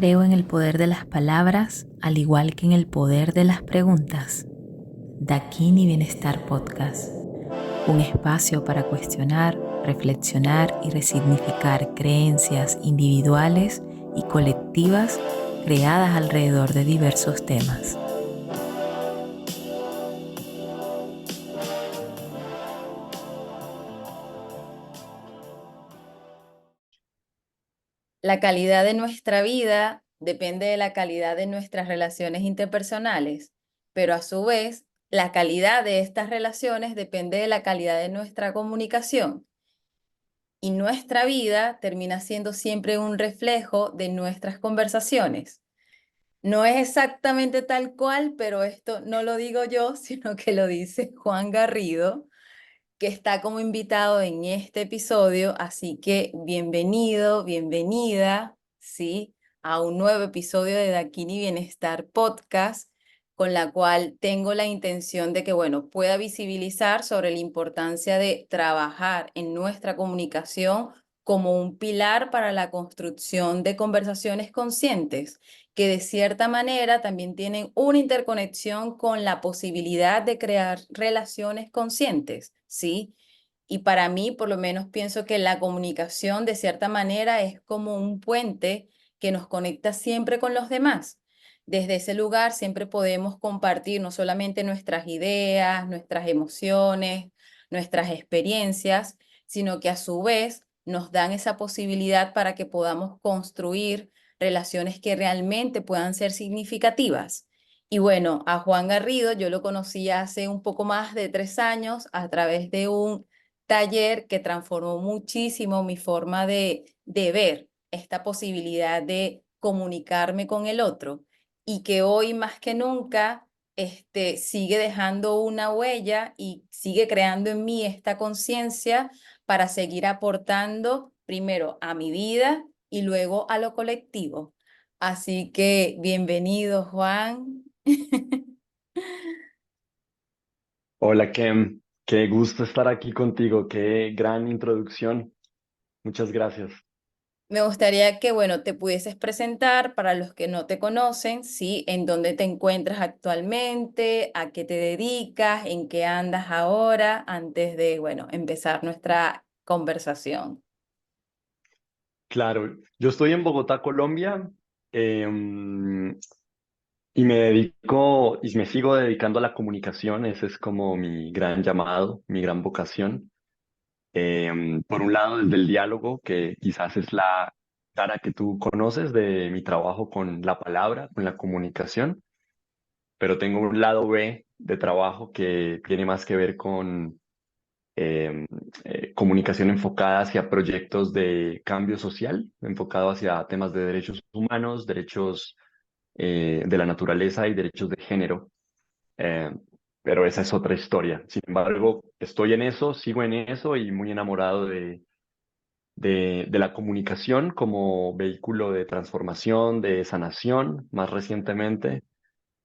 Creo en el poder de las palabras, al igual que en el poder de las preguntas. Dakini Bienestar Podcast, un espacio para cuestionar, reflexionar y resignificar creencias individuales y colectivas creadas alrededor de diversos temas. La calidad de nuestra vida depende de la calidad de nuestras relaciones interpersonales, pero a su vez, la calidad de estas relaciones depende de la calidad de nuestra comunicación. Y nuestra vida termina siendo siempre un reflejo de nuestras conversaciones. No es exactamente tal cual, pero esto no lo digo yo, sino que lo dice Juan Garrido, que está como invitado en este episodio, así que bienvenido, bienvenida, ¿sí? A un nuevo episodio de Dakini Bienestar Podcast, con la cual tengo la intención de que, bueno, pueda visibilizar sobre la importancia de trabajar en nuestra comunicación como un pilar para la construcción de conversaciones conscientes, que de cierta manera también tienen una interconexión con la posibilidad de crear relaciones conscientes, ¿sí? Y para mí, por lo menos, pienso que la comunicación de cierta manera es como un puente que nos conecta siempre con los demás. Desde ese lugar siempre podemos compartir no solamente nuestras ideas, nuestras emociones, nuestras experiencias, sino que a su vez nos dan esa posibilidad para que podamos construir relaciones que realmente puedan ser significativas. Y bueno, a Juan Garrido yo lo conocí hace un poco más de 3 años a través de un taller que transformó muchísimo mi forma de ver esta posibilidad de comunicarme con el otro y que hoy más que nunca sigue dejando una huella y sigue creando en mí esta conciencia para seguir aportando primero a mi vida y luego a lo colectivo. Así que bienvenido, Juan. Hola Kem, qué gusto estar aquí contigo, qué gran introducción. Muchas gracias. Me gustaría que, bueno, te pudieses presentar para los que no te conocen, ¿sí? En dónde te encuentras actualmente, a qué te dedicas, en qué andas ahora, antes de, bueno, empezar nuestra conversación. Claro, yo estoy en Bogotá, Colombia, em, y me dedico y me sigo dedicando a la comunicación. Ese es como mi gran llamado, mi gran vocación. Por un lado, desde el diálogo, que quizás es la cara que tú conoces de mi trabajo con la palabra, con la comunicación, pero tengo un lado B de trabajo que tiene más que ver con eh, comunicación enfocada hacia proyectos de cambio social, enfocado hacia temas de derechos humanos, derechos de la naturaleza y derechos de género. Eh, pero esa es otra historia. Sin embargo, estoy en eso, sigo en eso y muy enamorado de la comunicación como vehículo de transformación, de sanación, más recientemente.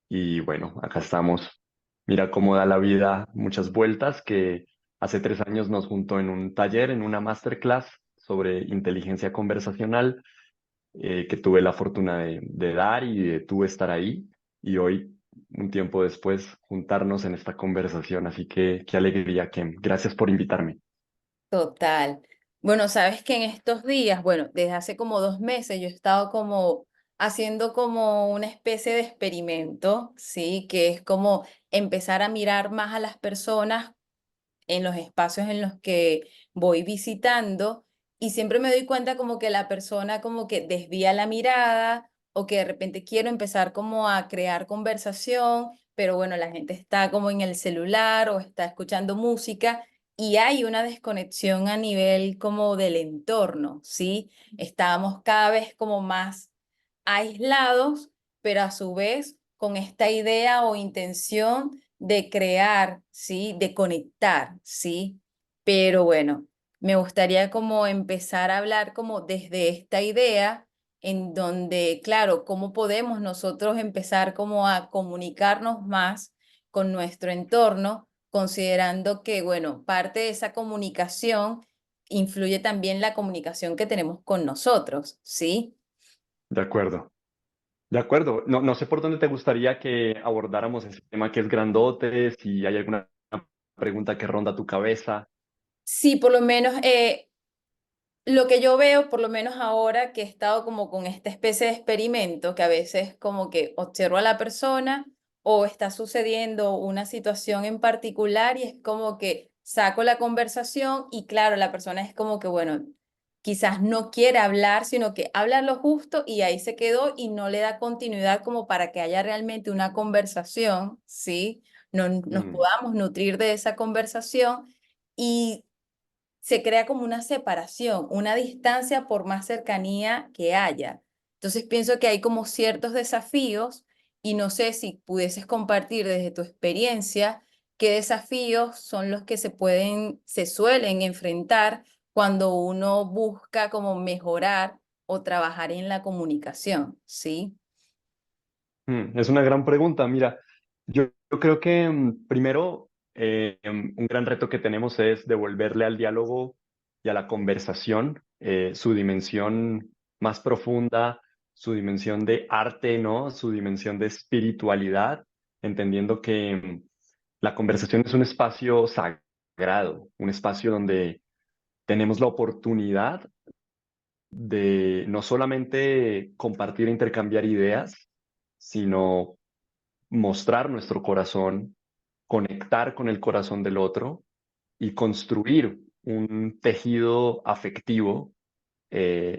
Y bueno, acá estamos. Mira cómo da la vida muchas vueltas, que hace 3 años nos juntó en un taller, en una masterclass sobre inteligencia conversacional, que tuve la fortuna de dar y de tú estar ahí. Y hoy, un tiempo después, juntarnos en esta conversación. Así que qué alegría, Kem. Gracias por invitarme. Total. Bueno, sabes que en estos días, bueno, desde hace como 2 meses yo he estado como haciendo como una especie de experimento, ¿sí? Que es como empezar a mirar más a las personas en los espacios en los que voy visitando y siempre me doy cuenta como que la persona como que desvía la mirada o que de repente quiero empezar como a crear conversación, pero bueno, la gente está como en el celular o está escuchando música y hay una desconexión a nivel como del entorno, ¿sí? Estamos cada vez como más aislados, pero a su vez con esta idea o intención de crear, ¿sí? De conectar, ¿sí? Pero bueno, me gustaría como empezar a hablar como desde esta idea en donde, claro, cómo podemos nosotros empezar como a comunicarnos más con nuestro entorno, considerando que, bueno, parte de esa comunicación influye también la comunicación que tenemos con nosotros, ¿sí? De acuerdo. De acuerdo. No, no sé por dónde te gustaría que abordáramos ese tema que es grandote, si hay alguna pregunta que ronda tu cabeza. Sí, por lo menos lo que yo veo, por lo menos ahora que he estado como con esta especie de experimento, que a veces como que observo a la persona o está sucediendo una situación en particular y es como que saco la conversación y claro, la persona es como que, bueno, quizás no quiere hablar, sino que habla lo justo y ahí se quedó y no le da continuidad como para que haya realmente una conversación, ¿sí? No, nos Mm. podamos nutrir de esa conversación. Y se crea como una separación, una distancia por más cercanía que haya. Entonces pienso que hay como ciertos desafíos y no sé si pudieses compartir desde tu experiencia qué desafíos son los que se suelen enfrentar cuando uno busca como mejorar o trabajar en la comunicación, ¿sí? Es una gran pregunta. Mira, yo creo que primero un gran reto que tenemos es devolverle al diálogo y a la conversación su dimensión más profunda, su dimensión de arte, ¿no? Su dimensión de espiritualidad, entendiendo que la conversación es un espacio sagrado, un espacio donde tenemos la oportunidad de no solamente compartir e intercambiar ideas, sino mostrar nuestro corazón, conectar con el corazón del otro y construir un tejido afectivo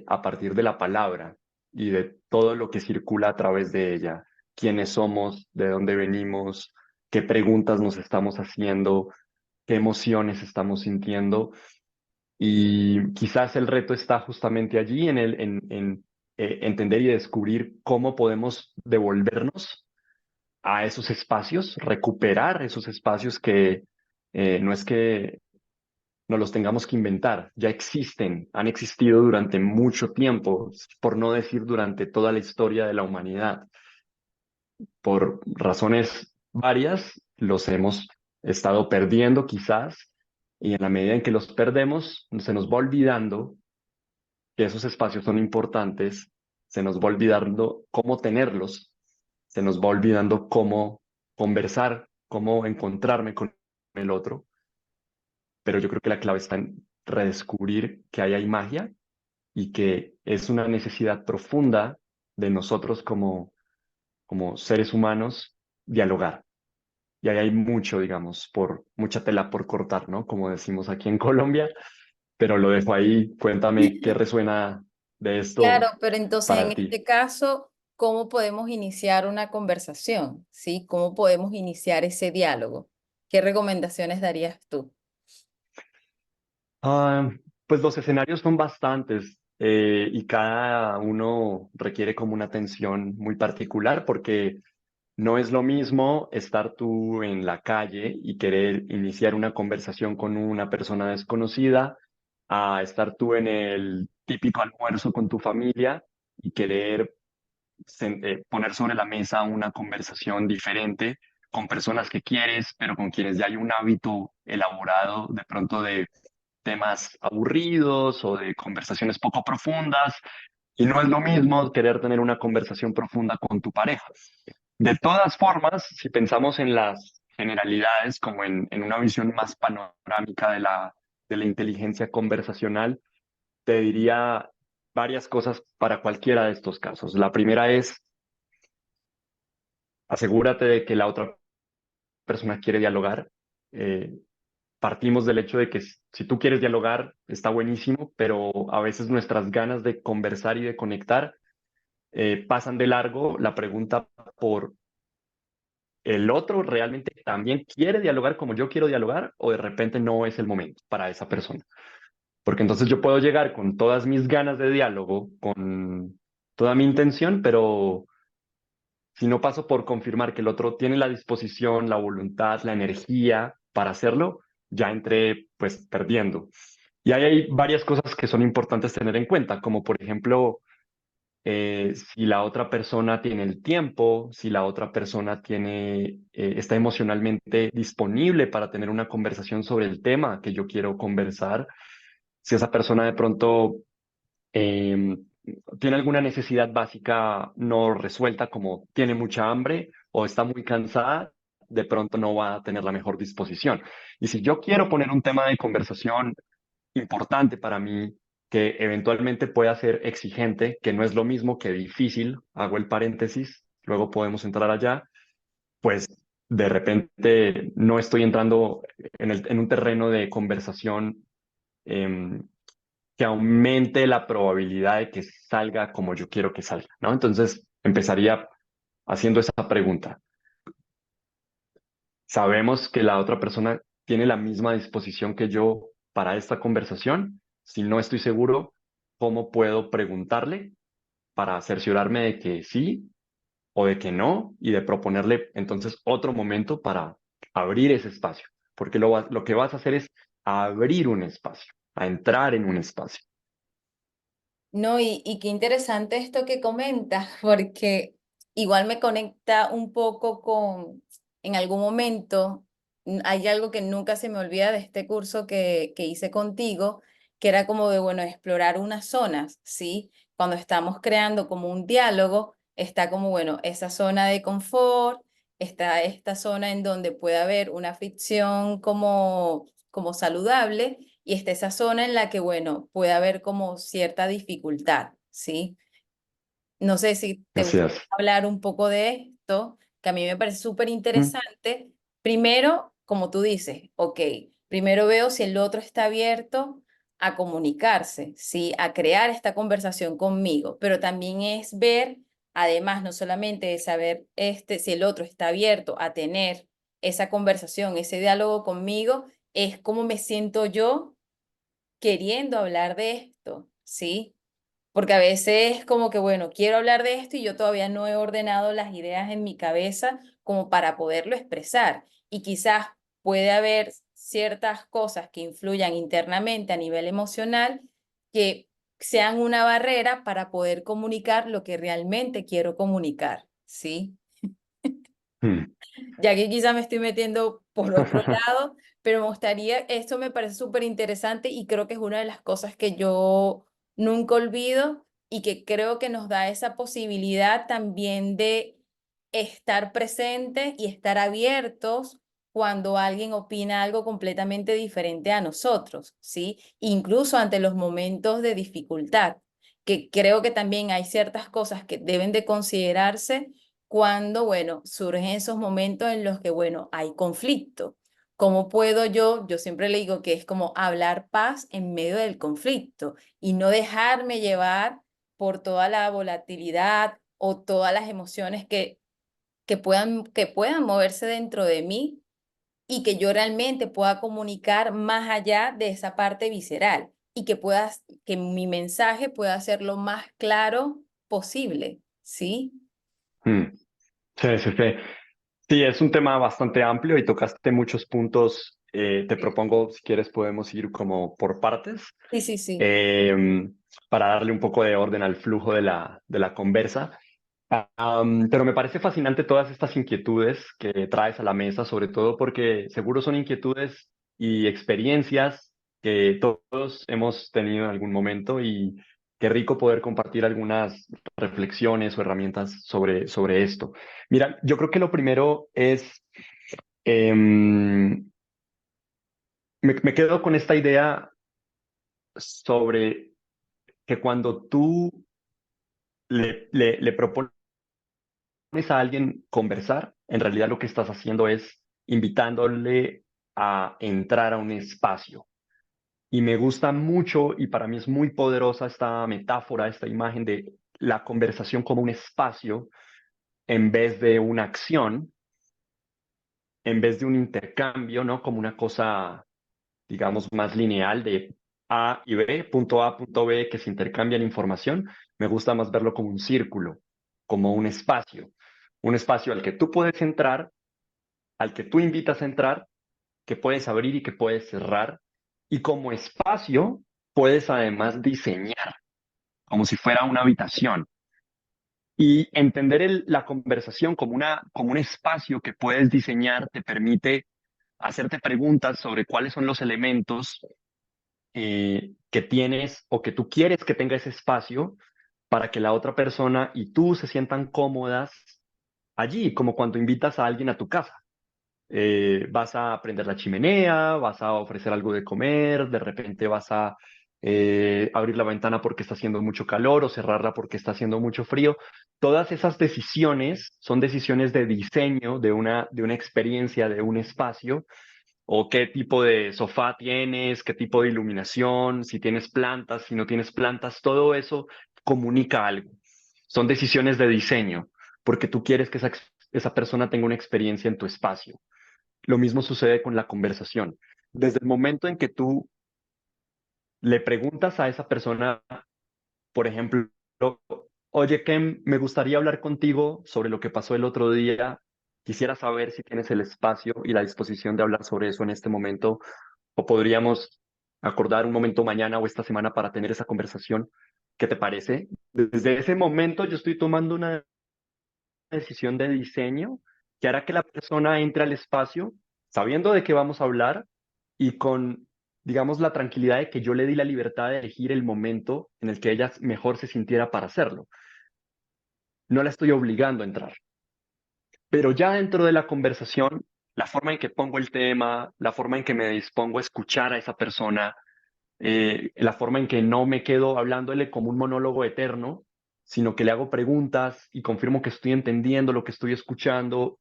a partir de la palabra y de todo lo que circula a través de ella. Quiénes somos, de dónde venimos, qué preguntas nos estamos haciendo, qué emociones estamos sintiendo. Y quizás el reto está justamente allí en entender y descubrir cómo podemos devolvernos a esos espacios, recuperar esos espacios que no es que no los tengamos que inventar, ya existen, han existido durante mucho tiempo, por no decir durante toda la historia de la humanidad. Por razones varias, los hemos estado perdiendo quizás, y en la medida en que los perdemos, se nos va olvidando que esos espacios son importantes, se nos va olvidando cómo tenerlos, se nos va olvidando cómo conversar, cómo encontrarme con el otro, pero yo creo que la clave está en redescubrir que ahí hay magia y que es una necesidad profunda de nosotros como seres humanos dialogar. Y ahí hay mucho, digamos, mucha tela por cortar, ¿no? Como decimos aquí en Colombia, pero lo dejo ahí. Cuéntame qué resuena de Claro, esto pero entonces en para ti. este caso, ¿cómo podemos iniciar una conversación? ¿Sí? ¿Cómo podemos iniciar ese diálogo? ¿Qué recomendaciones darías tú? Ah, pues los escenarios son bastantes y cada uno requiere como una atención muy particular porque no es lo mismo estar tú en la calle y querer iniciar una conversación con una persona desconocida a estar tú en el típico almuerzo con tu familia y querer poner sobre la mesa una conversación diferente con personas que quieres, pero con quienes ya hay un hábito elaborado de pronto de temas aburridos o de conversaciones poco profundas. Y no es lo mismo querer tener una conversación profunda con tu pareja. De todas formas, si pensamos en las generalidades, como en una visión más panorámica de la inteligencia conversacional, te diría varias cosas para cualquiera de estos casos. La primera es, asegúrate de que la otra persona quiere dialogar. Eh, Partimos del hecho de que si tú quieres dialogar, está buenísimo, pero a veces nuestras ganas de conversar y de conectar pasan de largo la pregunta por el otro realmente también quiere dialogar como yo quiero dialogar o de repente no es el momento para esa persona. Porque entonces yo puedo llegar con todas mis ganas de diálogo, con toda mi intención, pero si no paso por confirmar que el otro tiene la disposición, la voluntad, la energía para hacerlo, ya entré pues perdiendo. Y ahí hay varias cosas que son importantes tener en cuenta, como por ejemplo, si la otra persona tiene el tiempo, si la otra persona está emocionalmente disponible para tener una conversación sobre el tema que yo quiero conversar, si esa persona de pronto tiene alguna necesidad básica no resuelta, como tiene mucha hambre o está muy cansada, de pronto no va a tener la mejor disposición. Y si yo quiero poner un tema de conversación importante para mí, que eventualmente pueda ser exigente, que no es lo mismo que difícil, hago el paréntesis, luego podemos entrar allá, pues de repente no estoy entrando en un terreno de conversación em, que aumente la probabilidad de que salga como yo quiero que salga, ¿no? Entonces empezaría haciendo esa pregunta. ¿Sabemos que la otra persona tiene la misma disposición que yo para esta conversación? Si no estoy seguro, ¿cómo puedo preguntarle para cerciorarme de que sí o de que no y de proponerle entonces otro momento para abrir ese espacio? Porque lo que vas a hacer es abrir un espacio, a entrar en un espacio. No, y qué interesante esto que comentas, porque igual me conecta un poco con, en algún momento, hay algo que nunca se me olvida de este curso que hice contigo, que era como de, bueno, explorar unas zonas, ¿sí? Cuando estamos creando como un diálogo, está como, bueno, esa zona de confort, está esta zona en donde puede haber una fricción como saludable y está esa zona en la que, bueno, puede haber como cierta dificultad, ¿sí? No sé si te Así gustaría es. hablar un poco de esto, que a mí me parece súper Mm, interesante. Primero, como tú dices, ok, primero veo si el otro está abierto a comunicarse, ¿sí? A crear esta conversación conmigo, pero también es ver, además, no solamente de saber si el otro está abierto a tener esa conversación, ese diálogo conmigo, es cómo me siento yo queriendo hablar de esto, ¿sí? Porque a veces es como que, bueno, quiero hablar de esto y yo todavía no he ordenado las ideas en mi cabeza como para poderlo expresar. Y quizás puede haber ciertas cosas que influyan internamente a nivel emocional que sean una barrera para poder comunicar lo que realmente quiero comunicar, ¿sí? mm. Ya que quizá me estoy metiendo por otro lado, pero me gustaría, esto me parece súper interesante y creo que es una de las cosas que yo nunca olvido y que creo que nos da esa posibilidad también de estar presentes y estar abiertos cuando alguien opina algo completamente diferente a nosotros, ¿sí? Incluso ante los momentos de dificultad, que creo que también hay ciertas cosas que deben de considerarse cuando, bueno, surgen esos momentos en los que, bueno, hay conflicto. ¿Cómo puedo yo siempre le digo que es como hablar paz en medio del conflicto y no dejarme llevar por toda la volatilidad o todas las emociones que puedan moverse dentro de mí y que yo realmente pueda comunicar más allá de esa parte visceral y que mi mensaje pueda ser lo más claro posible, ¿sí? Mm. Sí, sí, sí. Sí, es un tema bastante amplio y tocaste muchos puntos. Te propongo, si quieres, podemos ir como por partes Sí, sí, sí. eh, para darle un poco de orden al flujo de la conversa. Pero me parece fascinante todas estas inquietudes que traes a la mesa, sobre todo porque seguro son inquietudes y experiencias que todos hemos tenido en algún momento y qué rico poder compartir algunas reflexiones o herramientas sobre esto. Mira, yo creo que lo primero es, me quedo con esta idea sobre que cuando tú le propones a alguien conversar, en realidad lo que estás haciendo es invitándole a entrar a un espacio. Y me gusta mucho y para mí es muy poderosa esta metáfora, esta imagen de la conversación como un espacio en vez de una acción, en vez de un intercambio, ¿no? Como una cosa, digamos, más lineal de A y B, punto A, punto B, que se intercambian información. Me gusta más verlo como un círculo, como un espacio al que tú puedes entrar, al que tú invitas a entrar, que puedes abrir y que puedes cerrar. Y como espacio, puedes además diseñar, como si fuera una habitación. Y entender la conversación como un espacio que puedes diseñar te permite hacerte preguntas sobre cuáles son los elementos que tienes o que tú quieres que tenga ese espacio para que la otra persona y tú se sientan cómodas allí, como cuando invitas a alguien a tu casa. Vas a prender la chimenea, vas a ofrecer algo de comer, de repente vas a abrir la ventana porque está haciendo mucho calor o cerrarla porque está haciendo mucho frío. Todas esas decisiones son decisiones de diseño de una experiencia, de un espacio, o qué tipo de sofá tienes, qué tipo de iluminación, si tienes plantas, si no tienes plantas, todo eso comunica algo. Son decisiones de diseño, porque tú quieres que esa persona tenga una experiencia en tu espacio. Lo mismo sucede con la conversación. Desde el momento en que tú le preguntas a esa persona, por ejemplo, oye, Kem, me gustaría hablar contigo sobre lo que pasó el otro día. Quisiera saber si tienes el espacio y la disposición de hablar sobre eso en este momento, o podríamos acordar un momento mañana o esta semana para tener esa conversación. ¿Qué te parece? Desde ese momento yo estoy tomando una decisión de diseño que hará que la persona entre al espacio sabiendo de qué vamos a hablar y con, digamos, la tranquilidad de que yo le di la libertad de elegir el momento en el que ella mejor se sintiera para hacerlo. No la estoy obligando a entrar. Pero ya dentro de la conversación, la forma en que pongo el tema, la forma en que me dispongo a escuchar a esa persona, la forma en que no me quedo hablándole como un monólogo eterno, sino que le hago preguntas y confirmo que estoy entendiendo lo que estoy escuchando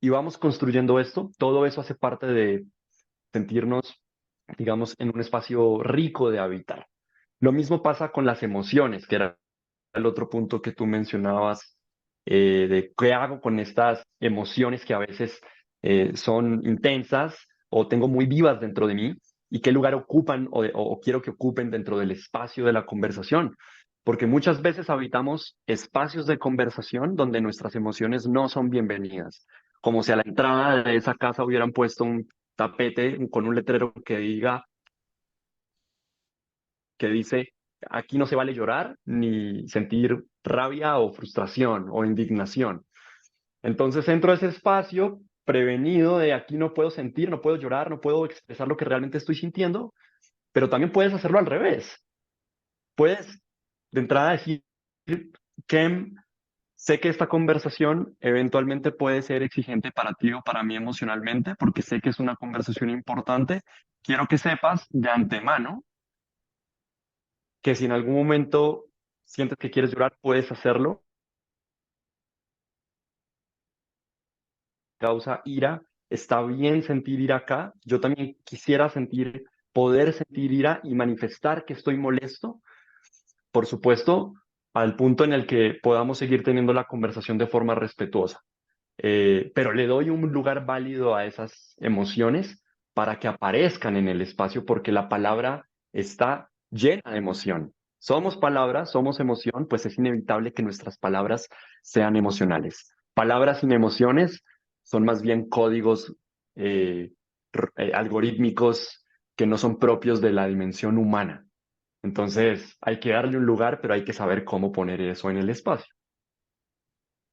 y vamos construyendo esto. Todo eso hace parte de sentirnos, digamos, en un espacio rico de habitar. Lo mismo pasa con las emociones, que era el otro punto que tú mencionabas, de qué hago con estas emociones que a veces son intensas o tengo muy vivas dentro de mí y qué lugar ocupan o quiero que ocupen dentro del espacio de la conversación. Porque muchas veces habitamos espacios de conversación donde nuestras emociones no son bienvenidas, como si a la entrada de esa casa hubieran puesto un tapete con un letrero que dice, aquí no se vale llorar ni sentir rabia o frustración o indignación. Entonces entro a ese espacio prevenido de aquí no puedo sentir, no puedo llorar, no puedo expresar lo que realmente estoy sintiendo, pero también puedes hacerlo al revés. Puedes de entrada decir que sé que esta conversación eventualmente puede ser exigente para ti o para mí emocionalmente, porque sé que es una conversación importante. Quiero que sepas de antemano que si en algún momento sientes que quieres llorar, puedes hacerlo. Causa ira, está bien sentir ira acá. Yo también quisiera poder sentir ira y manifestar que estoy molesto, por supuesto, al punto en el que podamos seguir teniendo la conversación de forma respetuosa. Pero le doy un lugar válido a esas emociones para que aparezcan en el espacio, porque la palabra está llena de emoción. Somos palabras, somos emoción, pues es inevitable que nuestras palabras sean emocionales. Palabras sin emociones son más bien códigos algorítmicos que no son propios de la dimensión humana. Entonces hay que darle un lugar, pero hay que saber cómo poner eso en el espacio.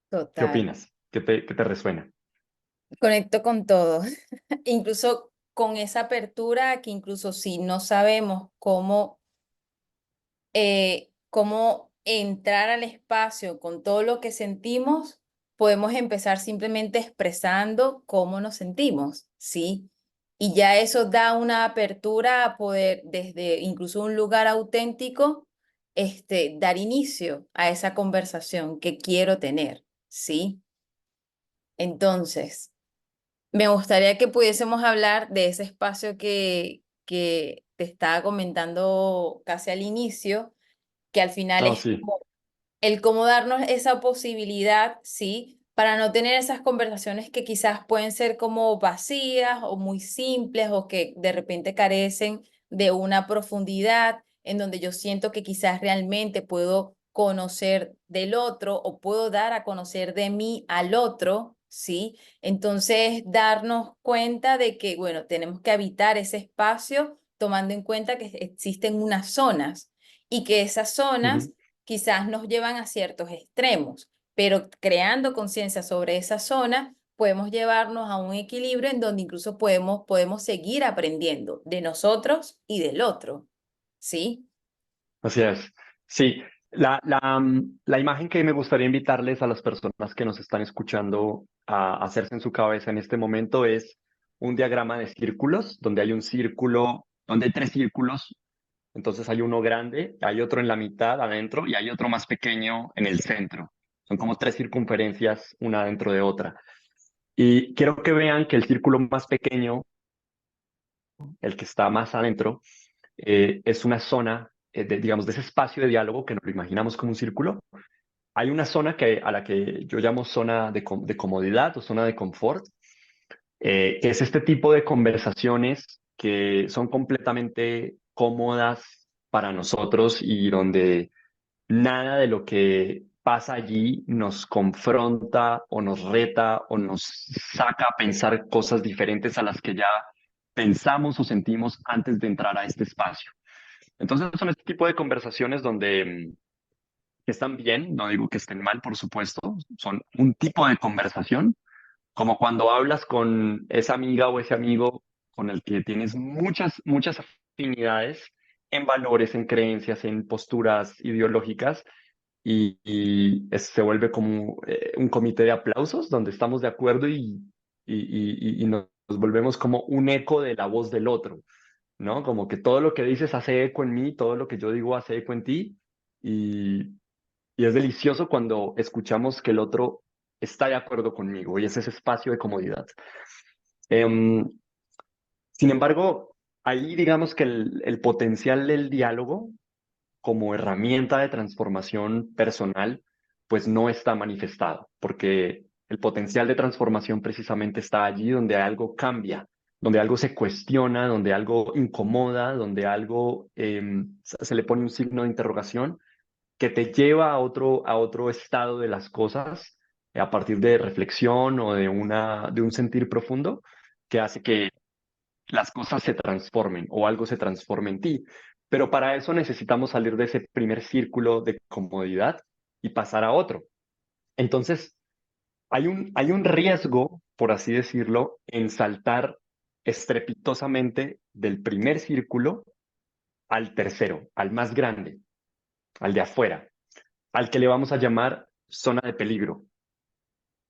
¿Qué Total. opinas? Qué te resuena? Conecto con todo, incluso con esa apertura que incluso si no sabemos cómo entrar al espacio con todo lo que sentimos, podemos empezar simplemente expresando cómo nos sentimos, ¿sí? Y ya eso da una apertura a poder, desde incluso un lugar auténtico, dar inicio a esa conversación que quiero tener, ¿sí? Entonces, me gustaría que pudiésemos hablar de ese espacio que te estaba comentando casi al inicio, que al final No, es sí. el cómo darnos esa posibilidad, ¿sí? Para no tener esas conversaciones que quizás pueden ser como vacías o muy simples o que de repente carecen de una profundidad en donde yo siento que quizás realmente puedo conocer del otro o puedo dar a conocer de mí al otro, ¿sí? Entonces, darnos cuenta de que, bueno, tenemos que habitar ese espacio tomando en cuenta que existen unas zonas y que esas zonas Ujú. quizás nos llevan a ciertos extremos, pero creando conciencia sobre esa zona, podemos llevarnos a un equilibrio en donde incluso podemos seguir aprendiendo de nosotros y del otro, ¿sí? Así es. Sí, La imagen que me gustaría invitarles a las personas que nos están escuchando a hacerse en su cabeza en este momento es un diagrama de círculos, donde hay un círculo, donde hay tres círculos. Entonces hay uno grande, hay otro en la mitad adentro y hay otro más pequeño en el centro. Son como tres circunferencias una dentro de otra. Y quiero que vean que el círculo más pequeño, el que está más adentro, es una zona, digamos, de ese espacio de diálogo que nos lo imaginamos como un círculo. Hay una zona a la que yo llamo zona de comodidad o zona de confort, que es este tipo de conversaciones que son completamente cómodas para nosotros y donde nada de lo que pasa allí nos confronta o nos reta o nos saca a pensar cosas diferentes a las que ya pensamos o sentimos antes de entrar a este espacio. Entonces son este tipo de conversaciones donde que están bien, no digo que estén mal, por supuesto, son un tipo de conversación, como cuando hablas con esa amiga o ese amigo con el que tienes muchas afinidades en valores, en creencias, en posturas ideológicas, se vuelve como un comité de aplausos donde estamos de acuerdo y nos volvemos como un eco de la voz del otro, ¿no? Como que todo lo que dices hace eco en mí, todo lo que yo digo hace eco en ti, y, y es delicioso cuando escuchamos que el otro está de acuerdo conmigo y es ese espacio de comodidad. Em, Sin embargo, ahí digamos que el potencial del diálogo como herramienta de transformación personal, pues no está manifestado, porque el potencial de transformación precisamente está allí donde algo cambia, donde algo se cuestiona, donde algo incomoda, donde algo se le pone un signo de interrogación que te lleva a otro estado de las cosas a partir de reflexión o de un sentir profundo que hace que las cosas se transformen o algo se transforme en ti. Pero para eso necesitamos salir de ese primer círculo de comodidad y pasar a otro. Entonces, hay un riesgo, por así decirlo, en saltar estrepitosamente del primer círculo al tercero, al más grande, al de afuera, al que le vamos a llamar zona de peligro.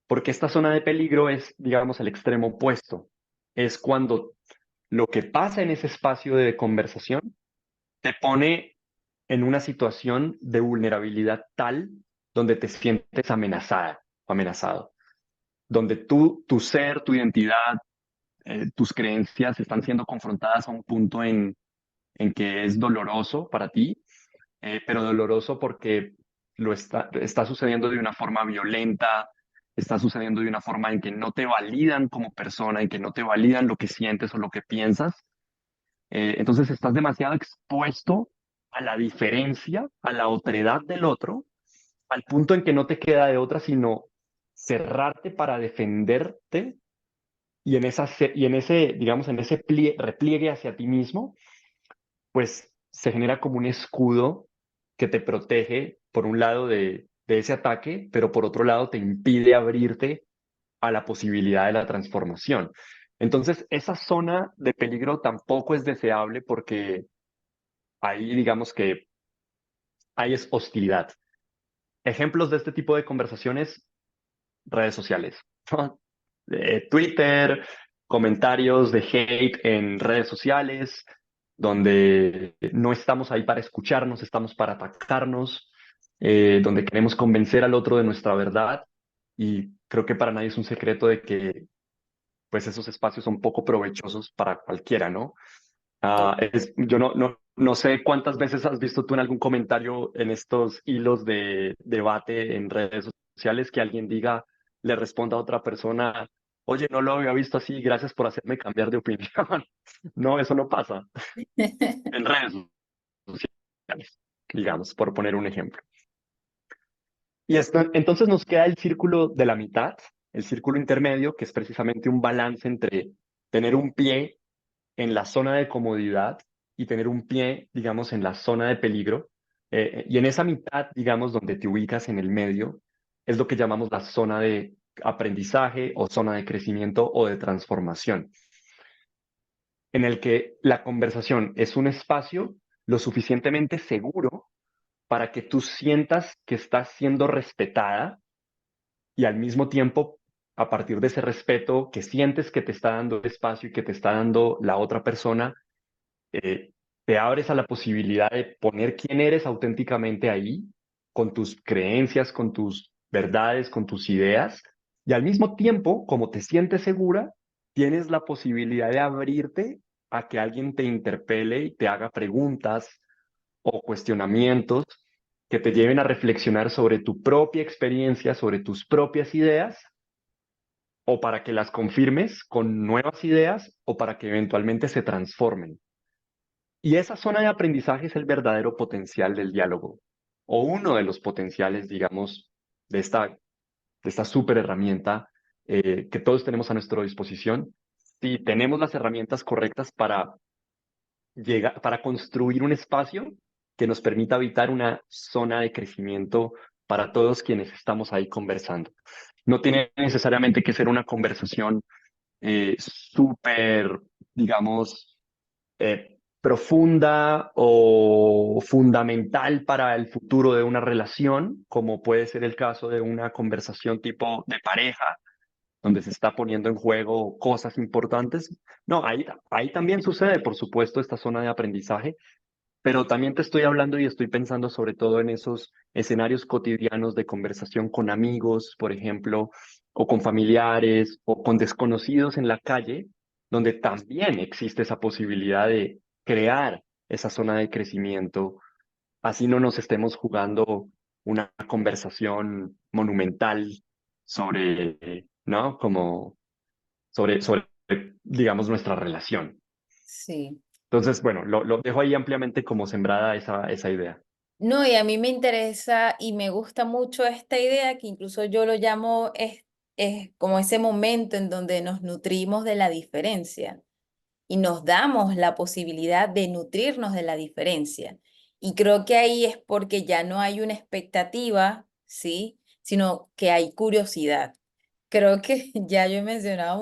Porque esta zona de peligro es, digamos, el extremo opuesto. Es cuando lo que pasa en ese espacio de conversación te pone en una situación de vulnerabilidad tal donde te sientes amenazada o amenazado, donde tu ser, tu identidad, tus creencias están siendo confrontadas a un punto en que es doloroso para ti, pero doloroso porque está sucediendo de una forma violenta, está sucediendo de una forma en que no te validan como persona, en que no te validan lo que sientes o lo que piensas. Entonces estás demasiado expuesto a la diferencia, a la otredad del otro, al punto en que no te queda de otra sino cerrarte para defenderte y en ese, digamos, en ese repliegue hacia ti mismo, pues se genera como un escudo que te protege, por un lado, de ese ataque, pero por otro lado te impide abrirte a la posibilidad de la transformación. Entonces, esa zona de peligro tampoco es deseable porque ahí digamos que ahí es hostilidad. Ejemplos de este tipo de conversaciones, redes sociales, ¿no? Twitter, comentarios de hate en redes sociales, donde no estamos ahí para escucharnos, estamos para atacarnos, donde queremos convencer al otro de nuestra verdad. Y creo que para nadie es un secreto de que pues esos espacios son poco provechosos para cualquiera, ¿no? Yo no sé cuántas veces has visto tú en algún comentario en estos hilos de debate en redes sociales que alguien diga, le responda a otra persona, oye, no lo había visto así, gracias por hacerme cambiar de opinión. No, eso no pasa en redes sociales, digamos, por poner un ejemplo. Entonces nos queda el círculo de la mitad, el círculo intermedio, que es precisamente un balance entre tener un pie en la zona de comodidad y tener un pie, digamos, en la zona de peligro. Y en esa mitad, digamos, donde te ubicas en el medio, es lo que llamamos la zona de aprendizaje o zona de crecimiento o de transformación, en el que la conversación es un espacio lo suficientemente seguro para que tú sientas que estás siendo respetada y al mismo tiempo, a partir de ese respeto que sientes que te está dando el espacio y que te está dando la otra persona, eh, te abres a la posibilidad de poner quién eres auténticamente ahí, con tus creencias, con tus verdades, con tus ideas, y al mismo tiempo, como te sientes segura, tienes la posibilidad de abrirte a que alguien te interpele y te haga preguntas o cuestionamientos que te lleven a reflexionar sobre tu propia experiencia, sobre tus propias ideas, o para que las confirmes con nuevas ideas o para que eventualmente se transformen. Y esa zona de aprendizaje es el verdadero potencial del diálogo, o uno de los potenciales, digamos, de esta súper herramienta que todos tenemos a nuestra disposición, si tenemos las herramientas correctas para construir un espacio que nos permita habitar una zona de crecimiento para todos quienes estamos ahí conversando. No tiene necesariamente que ser una conversación súper, digamos, profunda o fundamental para el futuro de una relación, como puede ser el caso de una conversación tipo de pareja, donde se está poniendo en juego cosas importantes. No, ahí también sucede, por supuesto, esta zona de aprendizaje, pero también te estoy hablando y estoy pensando sobre todo en esos escenarios cotidianos de conversación con amigos, por ejemplo, o con familiares o con desconocidos en la calle, donde también existe esa posibilidad de crear esa zona de crecimiento. Así no nos estemos jugando una conversación monumental sobre, ¿no? Como sobre, digamos, nuestra relación. Sí. Entonces, bueno, lo dejo ahí ampliamente como sembrada esa idea. No, y a mí me interesa y me gusta mucho esta idea que incluso yo lo llamo es como ese momento en donde nos nutrimos de la diferencia y nos damos la posibilidad de nutrirnos de la diferencia. Y creo que ahí es porque ya no hay una expectativa, ¿sí? Sino que hay curiosidad. Creo que ya yo he mencionado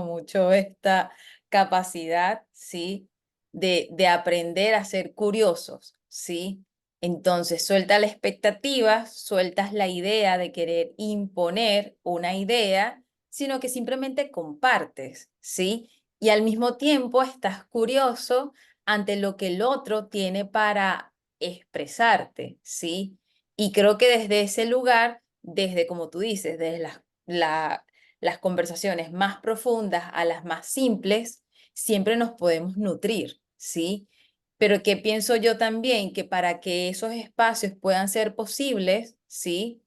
mucho esta capacidad, ¿sí? De aprender a ser curiosos, ¿sí? Entonces, suelta la expectativa, sueltas la idea de querer imponer una idea, sino que simplemente compartes, ¿sí? Y al mismo tiempo estás curioso ante lo que el otro tiene para expresarte, ¿sí? Y creo que desde ese lugar, desde como tú dices, desde las conversaciones más profundas a las más simples, siempre nos podemos nutrir, ¿sí? Pero ¿qué pienso yo también? Que para que esos espacios puedan ser posibles, ¿sí?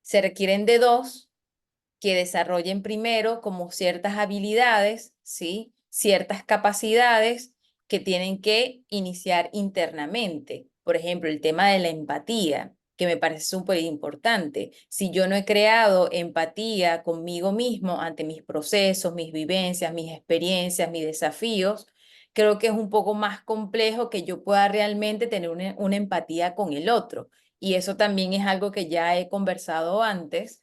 Se requieren de dos que desarrollen primero como ciertas habilidades, ¿sí? Ciertas capacidades que tienen que iniciar internamente. Por ejemplo, el tema de la empatía, que me parece súper importante. Si yo no he creado empatía conmigo mismo ante mis procesos, mis vivencias, mis experiencias, mis desafíos, creo que es un poco más complejo que yo pueda realmente tener una empatía con el otro. Y eso también es algo que ya he conversado antes,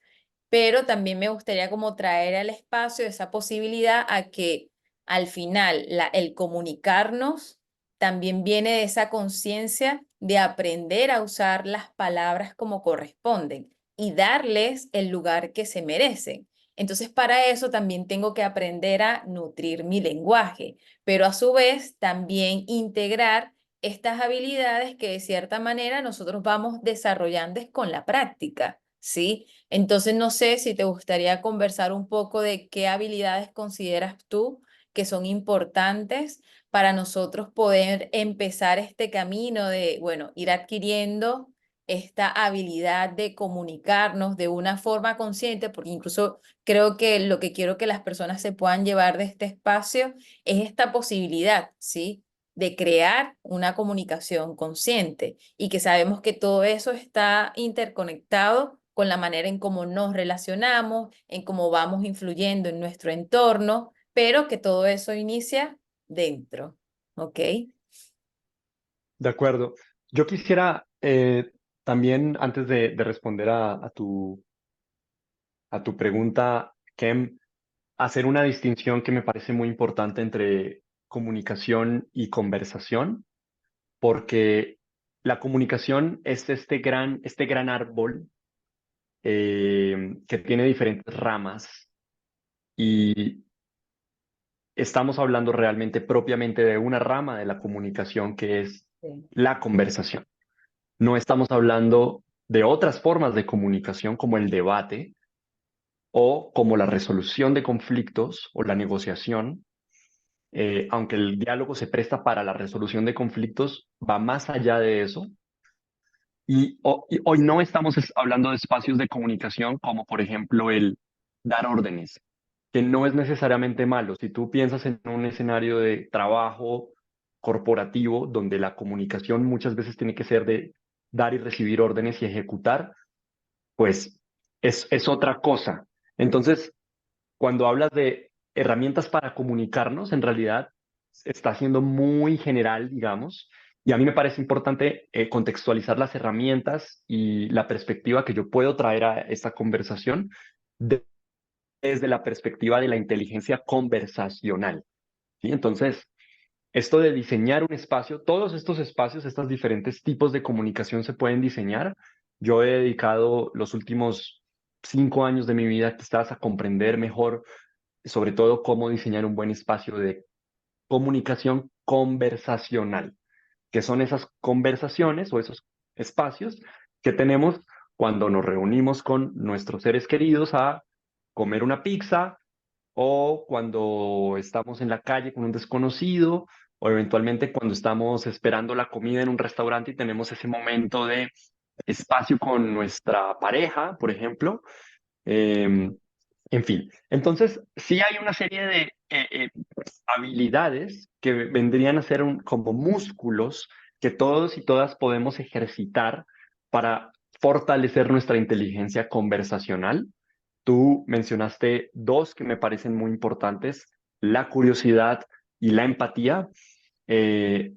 pero también me gustaría como traer al espacio esa posibilidad a que al final el comunicarnos también viene de esa conciencia de aprender a usar las palabras como corresponden y darles el lugar que se merecen. Entonces, para eso también tengo que aprender a nutrir mi lenguaje, pero a su vez también integrar estas habilidades que de cierta manera nosotros vamos desarrollando con la práctica, ¿sí? Entonces, no sé si te gustaría conversar un poco de qué habilidades consideras tú que son importantes para nosotros poder empezar este camino de, bueno, ir adquiriendo esta habilidad de comunicarnos de una forma consciente, porque incluso creo que lo que quiero que las personas se puedan llevar de este espacio es esta posibilidad, ¿sí? De crear una comunicación consciente y que sabemos que todo eso está interconectado con la manera en cómo nos relacionamos, en cómo vamos influyendo en nuestro entorno, pero que todo eso inicia dentro, ¿ok? De acuerdo. Yo quisiera también, antes de responder a tu pregunta, Kem, hacer una distinción que me parece muy importante entre comunicación y conversación, porque la comunicación es este gran árbol que tiene diferentes ramas y estamos hablando realmente propiamente de una rama de la comunicación que es Sí, la conversación. No estamos hablando de otras formas de comunicación como el debate o como la resolución de conflictos o la negociación, aunque el diálogo se presta para la resolución de conflictos, va más allá de eso. Y hoy no estamos hablando de espacios de comunicación como por ejemplo el dar órdenes, que no es necesariamente malo. Si tú piensas en un escenario de trabajo corporativo donde la comunicación muchas veces tiene que ser de dar y recibir órdenes y ejecutar, pues es otra cosa. Entonces, cuando hablas de herramientas para comunicarnos, en realidad está siendo muy general, digamos, y a mí me parece importante contextualizar las herramientas y la perspectiva que yo puedo traer a esta conversación de- desde la perspectiva de la inteligencia conversacional, ¿sí? Entonces, esto de diseñar un espacio, todos estos espacios, estos diferentes tipos de comunicación se pueden diseñar. Yo he dedicado los últimos 5 años de mi vida quizás a comprender mejor sobre todo cómo diseñar un buen espacio de comunicación conversacional, que son esas conversaciones o esos espacios que tenemos cuando nos reunimos con nuestros seres queridos a comer una pizza o cuando estamos en la calle con un desconocido o eventualmente cuando estamos esperando la comida en un restaurante y tenemos ese momento de espacio con nuestra pareja, por ejemplo. Em, en fin, entonces sí hay una serie de habilidades que vendrían a ser como músculos que todos y todas podemos ejercitar para fortalecer nuestra inteligencia conversacional. Tú mencionaste dos que me parecen muy importantes, la curiosidad y la empatía. Eh,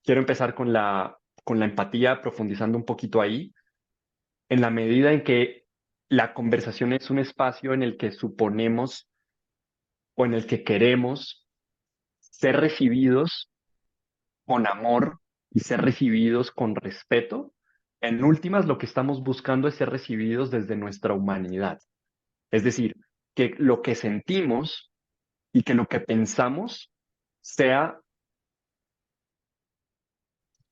quiero empezar con la empatía, profundizando un poquito ahí en la medida en que la conversación es un espacio en el que suponemos o en el que queremos ser recibidos con amor y ser recibidos con respeto, en últimas lo que estamos buscando es ser recibidos desde nuestra humanidad. Es decir, que lo que sentimos y que lo que pensamos sea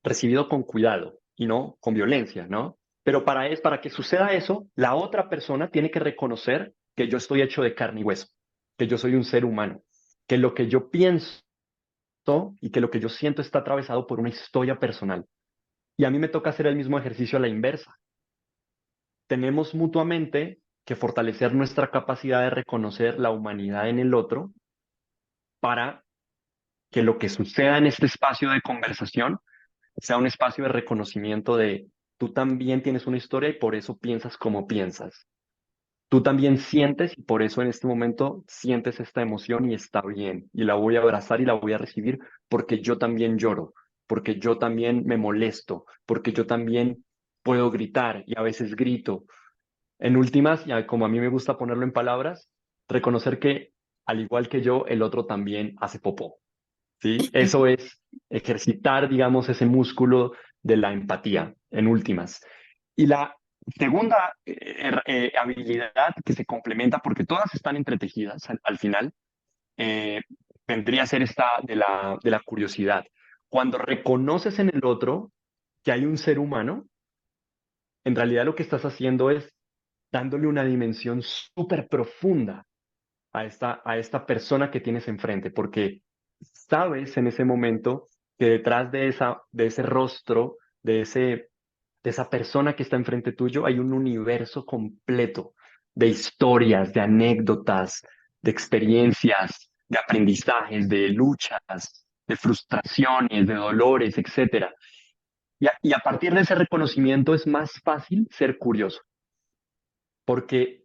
recibido con cuidado y no con violencia, ¿no? Pero para que suceda eso, la otra persona tiene que reconocer que yo estoy hecho de carne y hueso, que yo soy un ser humano, que lo que yo pienso y que lo que yo siento está atravesado por una historia personal. Y a mí me toca hacer el mismo ejercicio a la inversa. Tenemos mutuamente que fortalecer nuestra capacidad de reconocer la humanidad en el otro para que lo que suceda en este espacio de conversación sea un espacio de reconocimiento de tú también tienes una historia y por eso piensas como piensas. Tú también sientes y por eso en este momento sientes esta emoción y está bien. Y la voy a abrazar y la voy a recibir porque yo también lloro, porque yo también me molesto, porque yo también puedo gritar y a veces grito. En últimas, ya como a mí me gusta ponerlo en palabras, reconocer que al igual que yo, el otro también hace popó. ¿Sí? Eso es ejercitar, digamos, ese músculo de la empatía, en últimas. Y la segunda habilidad que se complementa, porque todas están entretejidas al final, eh, vendría a ser esta de la curiosidad. Cuando reconoces en el otro que hay un ser humano, en realidad lo que estás haciendo es dándole una dimensión súper profunda a esta persona que tienes enfrente, porque sabes en ese momento que detrás de ese rostro, de esa persona que está enfrente tuyo, hay un universo completo de historias, de anécdotas, de experiencias, de aprendizajes, de luchas, de frustraciones, de dolores, etcétera. Y a partir de ese reconocimiento es más fácil ser curioso, porque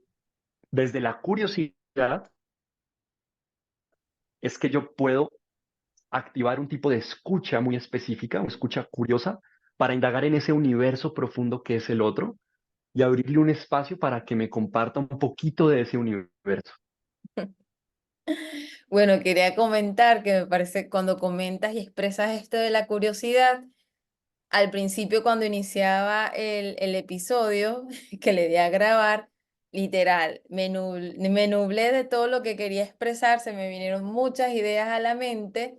desde la curiosidad es que yo puedo activar un tipo de escucha muy específica, una escucha curiosa, para indagar en ese universo profundo que es el otro y abrirle un espacio para que me comparta un poquito de ese universo. Bueno, quería comentar que me parece cuando comentas y expresas esto de la curiosidad, al principio cuando iniciaba el episodio que le di a grabar, literal, me nublé de todo lo que quería expresar, se me vinieron muchas ideas a la mente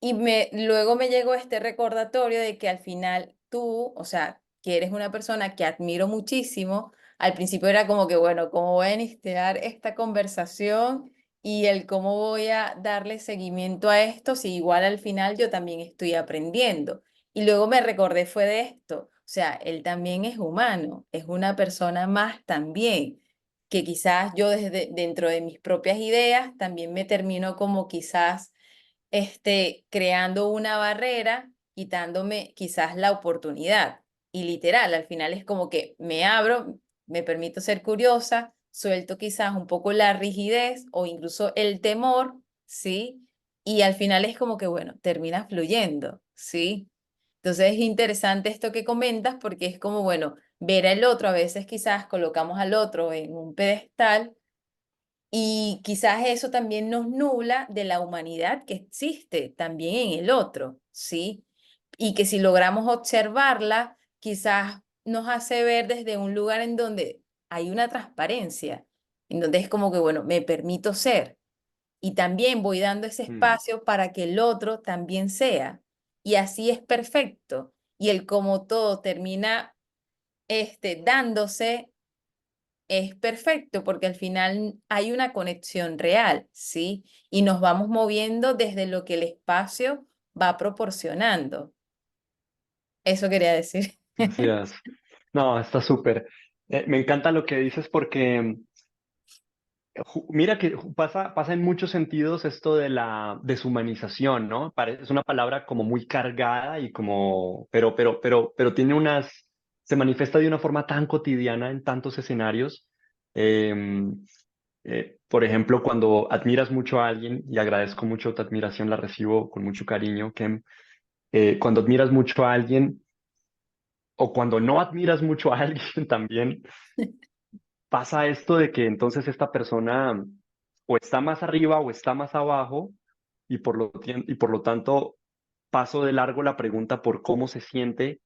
y luego me llegó este recordatorio de que al final tú, o sea, que eres una persona que admiro muchísimo, al principio era como que, bueno, ¿cómo voy a iniciar esta conversación? Y el cómo voy a darle seguimiento a esto si igual al final yo también estoy aprendiendo. Y luego me recordé fue de esto, o sea, él también es humano, es una persona más también, que quizás yo desde dentro de mis propias ideas también me termino como quizás creando una barrera, quitándome quizás la oportunidad. Y literal, al final es como que me abro, me permito ser curiosa, suelto quizás un poco la rigidez o incluso el temor, ¿sí? Y al final es como que, bueno, termina fluyendo, ¿sí? Entonces es interesante esto que comentas porque es como, bueno, ver al otro, a veces quizás colocamos al otro en un pedestal y quizás eso también nos nubla de la humanidad que existe también en el otro, ¿sí? Y que si logramos observarla, quizás nos hace ver desde un lugar en donde hay una transparencia, en donde es como que, bueno, me permito ser y también voy dando ese Mm, espacio para que el otro también sea. Y así es perfecto. Y el como todo termina dándose es perfecto porque al final hay una conexión real, ¿sí? Y nos vamos moviendo desde lo que el espacio va proporcionando. Eso quería decir. gracias. No, está súper. Me encanta lo que dices porque mira que pasa en muchos sentidos esto de la deshumanización, ¿no? Es una palabra como muy cargada y como, pero tiene se manifiesta de una forma tan cotidiana en tantos escenarios. Eh, por ejemplo, cuando admiras mucho a alguien, y agradezco mucho tu admiración, la recibo con mucho cariño, Kem, cuando admiras mucho a alguien o cuando no admiras mucho a alguien también pasa esto de que entonces esta persona o está más arriba o está más abajo y y por lo tanto paso de largo la pregunta por cómo se siente,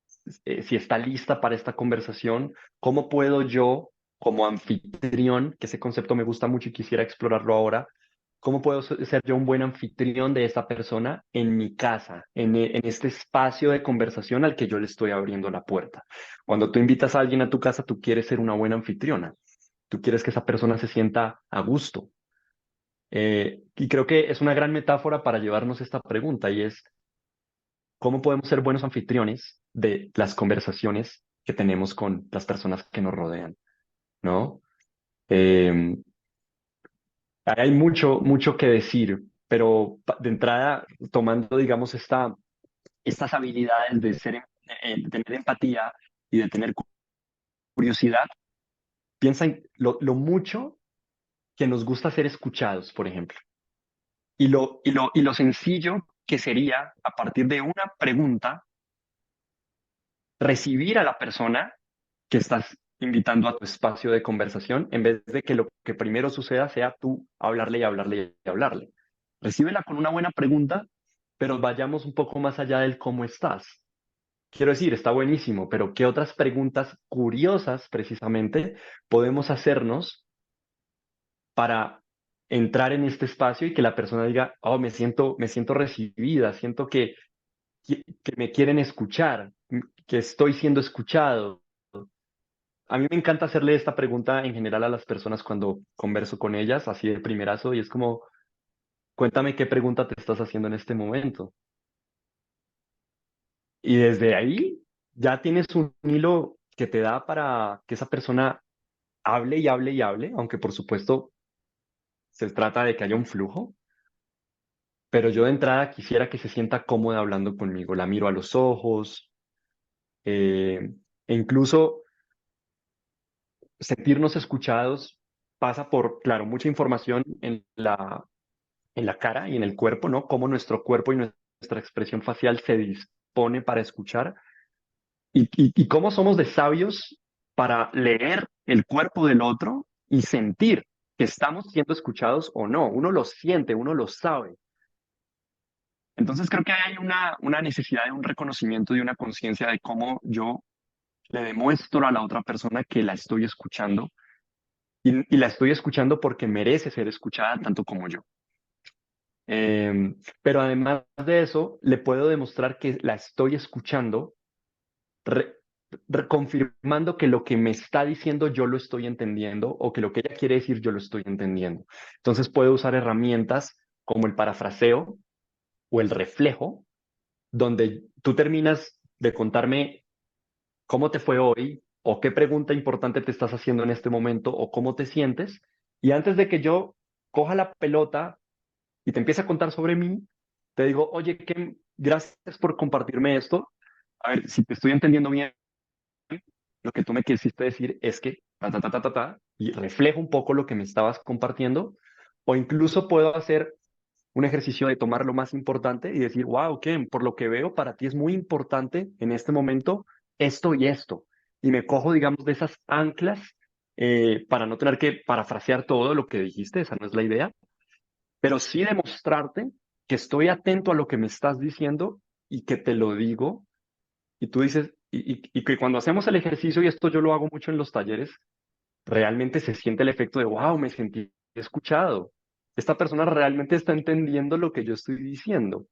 si está lista para esta conversación, cómo puedo yo como anfitrión, que ese concepto me gusta mucho y quisiera explorarlo ahora, cómo puedo ser yo un buen anfitrión de esta persona en mi casa, en este espacio de conversación al que yo le estoy abriendo la puerta. Cuando tú invitas a alguien a tu casa, tú quieres ser una buena anfitriona. Tú quieres que esa persona se sienta a gusto. Y creo que es una gran metáfora para llevarnos esta pregunta y es, ¿cómo podemos ser buenos anfitriones de las conversaciones que tenemos con las personas que nos rodean? ¿No? Eh, Hay mucho que decir, pero de entrada, tomando, digamos, estas habilidades de de tener empatía y de tener curiosidad, piensa en lo mucho que nos gusta ser escuchados, por ejemplo. Y lo sencillo que sería, a partir de una pregunta, recibir a la persona que estás invitando a tu espacio de conversación, en vez de que lo que primero suceda sea tú hablarle y hablarle y hablarle. Recíbela con una buena pregunta, pero vayamos un poco más allá del cómo estás. Quiero decir, está buenísimo, pero ¿qué otras preguntas curiosas precisamente podemos hacernos para entrar en este espacio y que la persona diga, oh, me siento recibida, siento que me quieren escuchar, que estoy siendo escuchado? A mí me encanta hacerle esta pregunta en general a las personas cuando converso con ellas, así de primerazo, y es como, cuéntame qué pregunta te estás haciendo en este momento. Y desde ahí ya tienes un hilo que te da para que esa persona hable y hable y hable, aunque por supuesto se trata de que haya un flujo, pero yo de entrada quisiera que se sienta cómoda hablando conmigo. La miro a los ojos, e incluso sentirnos escuchados pasa por, claro, mucha información en la cara y en el cuerpo, ¿no? Cómo nuestro cuerpo y nuestra expresión facial se dispone para escuchar y cómo somos de sabios para leer el cuerpo del otro y sentir que estamos siendo escuchados o no. Uno lo siente, uno lo sabe. Entonces creo que hay una necesidad de un reconocimiento, de una conciencia de cómo yo le demuestro a la otra persona que la estoy escuchando y la estoy escuchando porque merece ser escuchada tanto como yo. Pero además de eso, le puedo demostrar que la estoy escuchando, re- confirmando que lo que me está diciendo yo lo estoy entendiendo o que lo que ella quiere decir yo lo estoy entendiendo. Entonces puedo usar herramientas como el parafraseo o el reflejo, donde tú terminas de contarme cómo te fue hoy o qué pregunta importante te estás haciendo en este momento o cómo te sientes. Y antes de que yo coja la pelota y te empiece a contar sobre mí, te digo, oye, gracias por compartirme esto. A ver, si te estoy entendiendo bien, lo que tú me quisiste decir es que y reflejo un poco lo que me estabas compartiendo, o incluso puedo hacer un ejercicio de tomar lo más importante y decir, wow, Ken, por lo que veo, para ti es muy importante en este momento esto y esto. Y me cojo, digamos, de esas anclas para no tener que parafrasear todo lo que dijiste, esa no es la idea, pero sí demostrarte que estoy atento a lo que me estás diciendo y que te lo digo. Y tú dices, y que cuando hacemos el ejercicio, y esto yo lo hago mucho en los talleres, realmente se siente el efecto de, wow, me sentí escuchado. Esta persona realmente está entendiendo lo que yo estoy diciendo.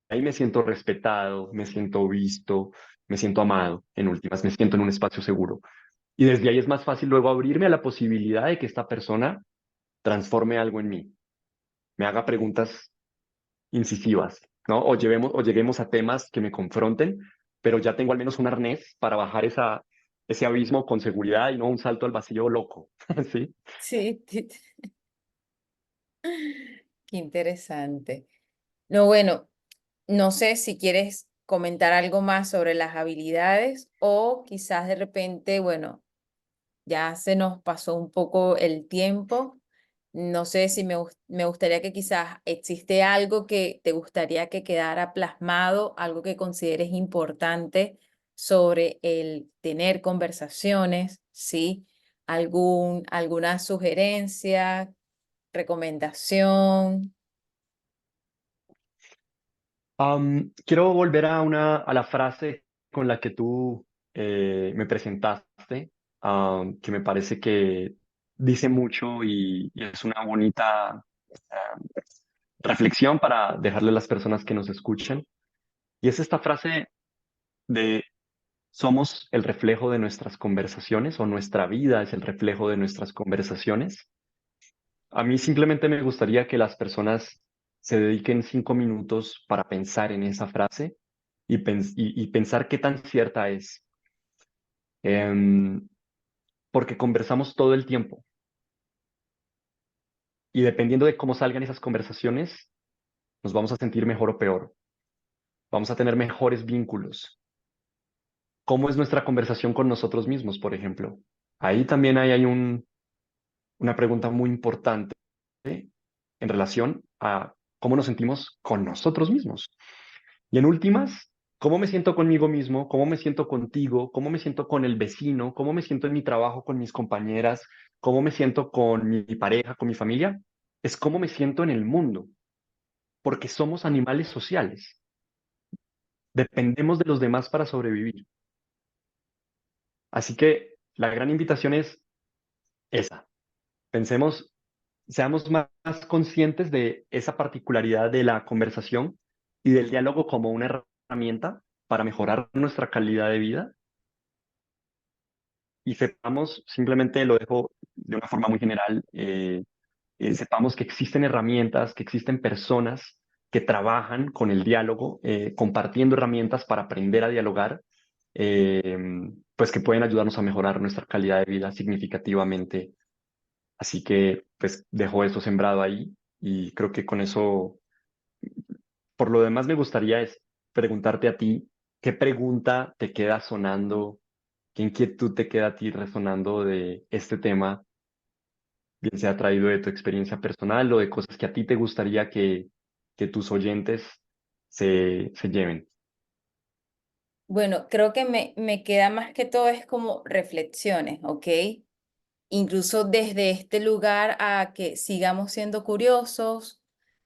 Ahí me siento respetado, me siento visto, me siento amado, en últimas, me siento en un espacio seguro. Y desde ahí es más fácil luego abrirme a la posibilidad de que esta persona transforme algo en mí, me haga preguntas incisivas, ¿no? O lleguemos a temas que me confronten, pero ya tengo al menos un arnés para bajar ese abismo con seguridad y no un salto al vacío loco, ¿sí? Sí, qué interesante. No, bueno, no sé si quieres comentar algo más sobre las habilidades o quizás de repente, bueno, ya se nos pasó un poco el tiempo. No sé si me gustaría que quizás existe algo que te gustaría que quedara plasmado, algo que consideres importante sobre el tener conversaciones, ¿sí? Alguna sugerencia, recomendación. Quiero volver a la frase con la que tú me presentaste, que me parece que dice mucho y es una bonita reflexión para dejarle a las personas que nos escuchen. Y es esta frase de somos el reflejo de nuestras conversaciones o nuestra vida es el reflejo de nuestras conversaciones. A mí simplemente me gustaría que las personas se dediquen 5 minutos para pensar en esa frase y pensar qué tan cierta es. Em, Porque conversamos todo el tiempo y dependiendo de cómo salgan esas conversaciones, nos vamos a sentir mejor o peor. Vamos a tener mejores vínculos. ¿Cómo es nuestra conversación con nosotros mismos, por ejemplo? Ahí también hay una pregunta muy importante en relación a cómo nos sentimos con nosotros mismos. Y en últimas, ¿cómo me siento conmigo mismo? ¿Cómo me siento contigo? ¿Cómo me siento con el vecino? ¿Cómo me siento en mi trabajo con mis compañeras? ¿Cómo me siento con mi pareja, con mi familia? Es cómo me siento en el mundo, porque somos animales sociales. Dependemos de los demás para sobrevivir. Así que la gran invitación es esa. Pensemos, seamos más conscientes de esa particularidad de la conversación y del diálogo como una herramienta para mejorar nuestra calidad de vida y sepamos, simplemente lo dejo de una forma muy general, sepamos que existen herramientas, que existen personas que trabajan con el diálogo, compartiendo herramientas para aprender a dialogar, eh, pues que pueden ayudarnos a mejorar nuestra calidad de vida significativamente. Así que pues dejo eso sembrado ahí y creo que con eso, por lo demás me gustaría es preguntarte a ti, ¿qué pregunta te queda sonando? ¿Qué inquietud te queda a ti resonando de este tema, bien sea traído de tu experiencia personal o de cosas que a ti te gustaría que tus oyentes se lleven? Bueno, creo que me queda más que todo es como reflexiones, ¿ok? Incluso desde este lugar a que sigamos siendo curiosos,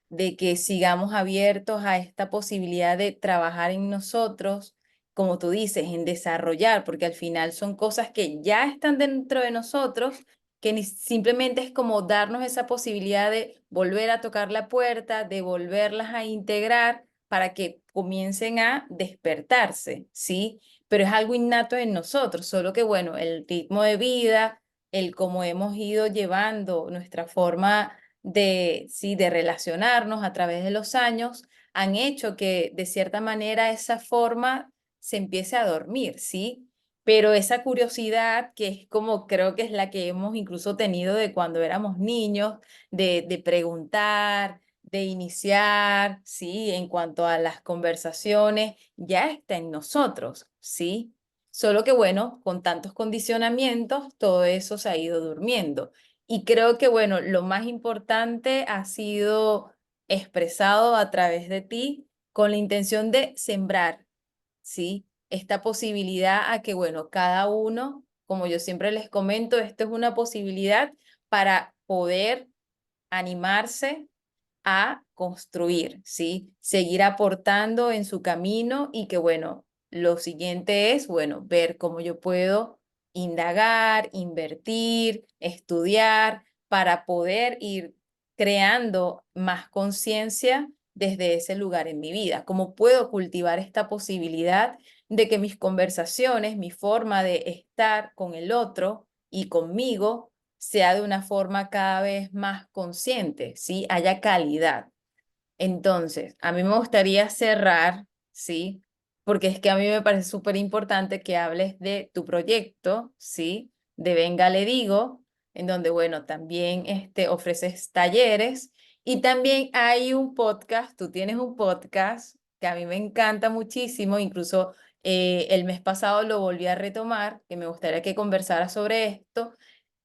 de que sigamos abiertos a esta posibilidad de trabajar en nosotros, como tú dices, en desarrollar, porque al final son cosas que ya están dentro de nosotros, que simplemente es como darnos esa posibilidad de volver a tocar la puerta, de volverlas a integrar para que comiencen a despertarse, ¿sí? Pero es algo innato en nosotros, solo que bueno, el ritmo de vida, el cómo hemos ido llevando nuestra forma de, sí, de relacionarnos a través de los años, han hecho que de cierta manera esa forma se empiece a dormir, ¿sí? Pero esa curiosidad, que es como creo que es la que hemos incluso tenido de cuando éramos niños, de preguntar, de iniciar, ¿sí? En cuanto a las conversaciones, ya está en nosotros, ¿sí? Solo que bueno, con tantos condicionamientos, todo eso se ha ido durmiendo. Y creo que bueno, lo más importante ha sido expresado a través de ti con la intención de sembrar, ¿sí? Esta posibilidad a que, bueno, cada uno, como yo siempre les comento, esto es una posibilidad para poder animarse a construir, ¿sí? Seguir aportando en su camino y que, bueno, lo siguiente es, bueno, ver cómo yo puedo indagar, invertir, estudiar para poder ir creando más conciencia desde ese lugar en mi vida. Cómo puedo cultivar esta posibilidad de que mis conversaciones, mi forma de estar con el otro y conmigo sea de una forma cada vez más consciente, ¿sí? Haya calidad. Entonces, a mí me gustaría cerrar, ¿sí? Porque es que a mí me parece súper importante que hables de tu proyecto, ¿sí? De Venga, le digo, en donde, bueno, también ofreces talleres y también hay un podcast, tú tienes un podcast que a mí me encanta muchísimo, incluso el mes pasado lo volví a retomar, que me gustaría que conversara sobre esto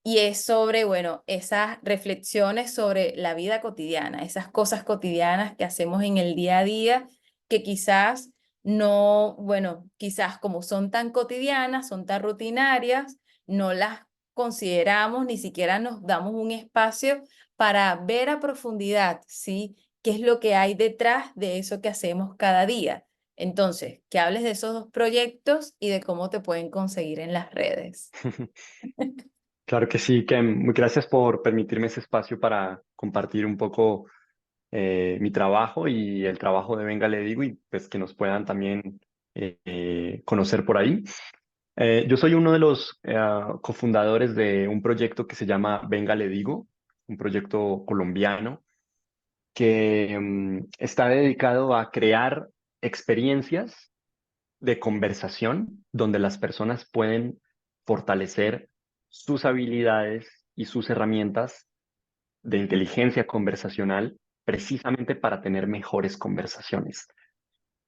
y es sobre, bueno, esas reflexiones sobre la vida cotidiana, esas cosas cotidianas que hacemos en el día a día, que quizás no, bueno, quizás como son tan cotidianas, son tan rutinarias, no las consideramos, ni siquiera nos damos un espacio para ver a profundidad, ¿sí? ¿Qué es lo que hay detrás de eso que hacemos cada día? Entonces, que hables de esos dos proyectos y de cómo te pueden conseguir en las redes. Claro que sí, Kem. Muy gracias por permitirme ese espacio para compartir un poco mi trabajo y el trabajo de Venga, le digo, y pues que nos puedan también conocer por ahí. Yo soy uno de los cofundadores de un proyecto que se llama Venga, le digo, un proyecto colombiano que está dedicado a crear experiencias de conversación donde las personas pueden fortalecer sus habilidades y sus herramientas de inteligencia conversacional precisamente para tener mejores conversaciones.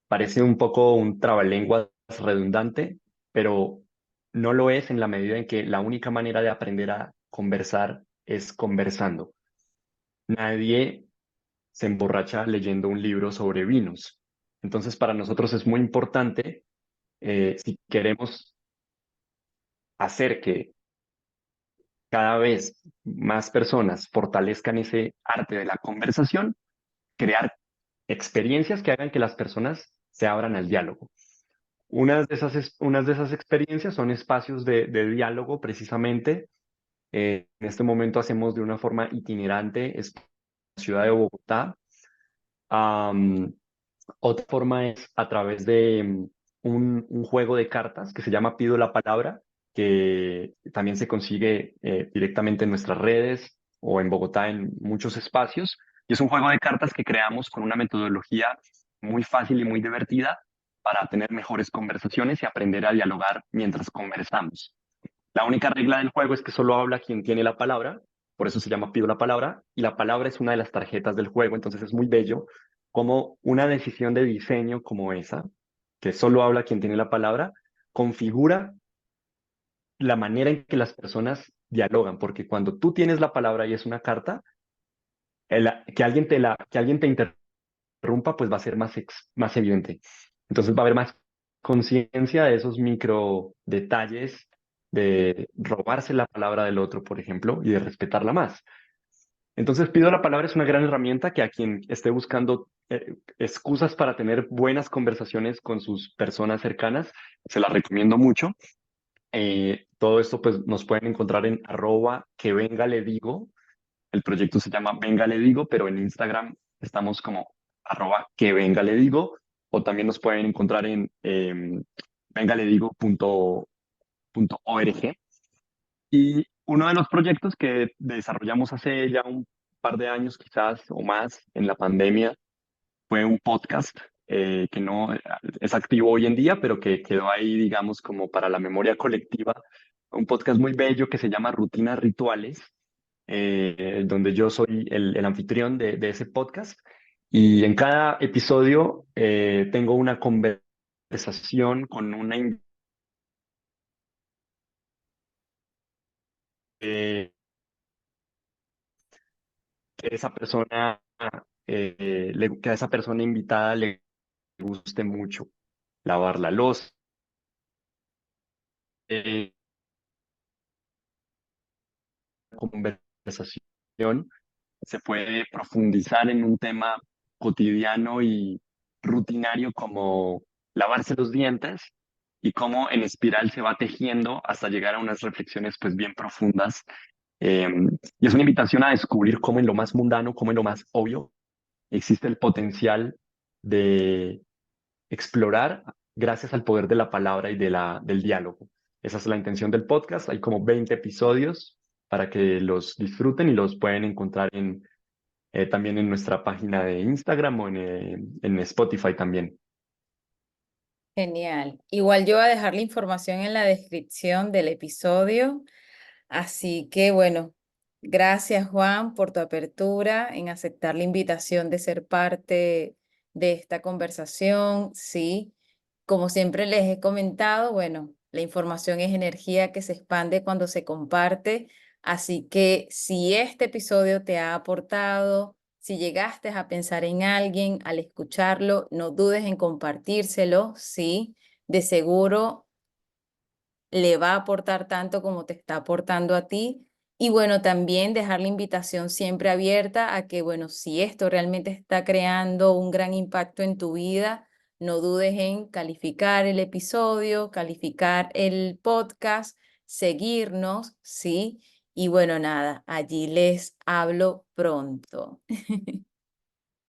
Parece un poco un trabalenguas redundante, pero no lo es en la medida en que la única manera de aprender a conversar es conversando. Nadie se emborracha leyendo un libro sobre vinos. Entonces, para nosotros es muy importante, si queremos hacer que cada vez más personas fortalezcan ese arte de la conversación, crear experiencias que hagan que las personas se abran al diálogo. Unas de esas experiencias son espacios de diálogo precisamente. En este momento hacemos de una forma itinerante esta ciudad de Bogotá. Am, Otra forma es a través de un juego de cartas que se llama Pido la Palabra, que también se consigue directamente en nuestras redes o en Bogotá en muchos espacios. Y es un juego de cartas que creamos con una metodología muy fácil y muy divertida para tener mejores conversaciones y aprender a dialogar mientras conversamos. La única regla del juego es que solo habla quien tiene la palabra, por eso se llama Pido la Palabra, y la palabra es una de las tarjetas del juego, entonces es muy bello como una decisión de diseño como esa, que solo habla quien tiene la palabra, configura la manera en que las personas dialogan, porque cuando tú tienes la palabra y es una carta, que alguien te interrumpa, pues va a ser más evidente. Entonces va a haber más conciencia de esos micro detalles de robarse la palabra del otro, por ejemplo, y de respetarla más. Entonces, Pido la Palabra es una gran herramienta que a quien esté buscando excusas para tener buenas conversaciones con sus personas cercanas, se la recomiendo mucho. Todo esto pues nos pueden encontrar en arroba que venga le digo. El proyecto se llama Venga le digo, pero en Instagram estamos como arroba que venga le digo, o también nos pueden encontrar en vengaledigo.org. Y uno de los proyectos que desarrollamos hace ya un par de años quizás o más en la pandemia fue un podcast que no es activo hoy en día, pero que quedó ahí, digamos, como para la memoria colectiva. Un podcast muy bello que se llama Rutinas Rituales, donde yo soy el anfitrión de ese podcast. Y en cada episodio tengo una conversación con una que esa persona, que a esa persona invitada le guste mucho lavar la loza, eh, conversación, se puede profundizar en un tema cotidiano y rutinario como lavarse los dientes y cómo en espiral se va tejiendo hasta llegar a unas reflexiones pues bien profundas. Eh, y es una invitación a descubrir cómo en lo más mundano, cómo en lo más obvio, existe el potencial de explorar gracias al poder de la palabra y del diálogo. Esa es la intención del podcast. Hay como 20 episodios para que los disfruten y los pueden encontrar también en nuestra página de Instagram o en Spotify también. Genial. Igual yo voy a dejar la información en la descripción del episodio. Así que bueno, gracias Juan por tu apertura en aceptar la invitación de ser parte de esta conversación. Sí, como siempre les he comentado, bueno, la información es energía que se expande cuando se comparte. Así que si este episodio te ha aportado, si llegaste a pensar en alguien al escucharlo, no dudes en compartírselo. Sí, de seguro le va a aportar tanto como te está aportando a ti. Y bueno, también dejar la invitación siempre abierta a que, bueno, si esto realmente está creando un gran impacto en tu vida, no dudes en calificar el episodio, calificar el podcast, seguirnos, ¿sí? Y bueno, nada, allí les hablo pronto.